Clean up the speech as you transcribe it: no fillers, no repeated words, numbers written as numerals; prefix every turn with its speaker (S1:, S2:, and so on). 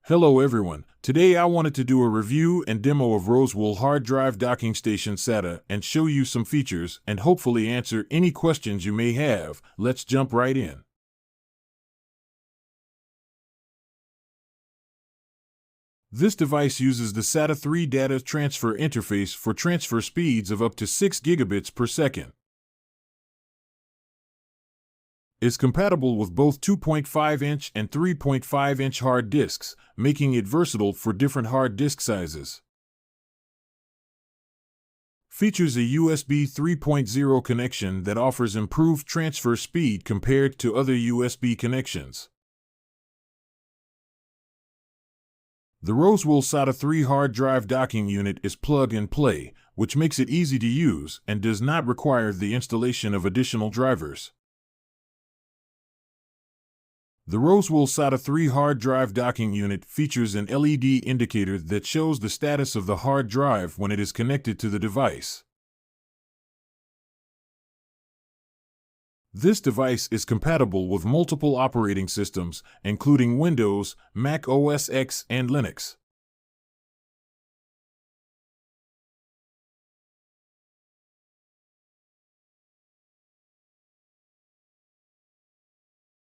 S1: Hello everyone, today I wanted to do a review and demo of Rosewill hard drive docking station SATA and show you some features and hopefully answer any questions you may have. Let's jump right in. This device uses the SATA 3 data transfer interface for transfer speeds of up to 6 gigabits per second. Is compatible with both 2.5-inch and 3.5-inch hard disks, making it versatile for different hard disk sizes. Features a USB 3.0 connection that offers improved transfer speed compared to other USB connections. The Rosewill SATA 3 hard drive docking unit is plug-and-play, which makes it easy to use and does not require the installation of additional drivers. The Rosewill SATA 3 hard drive docking unit features an LED indicator that shows the status of the hard drive when it is connected to the device. This device is compatible with multiple operating systems, including Windows, Mac OS X, and Linux.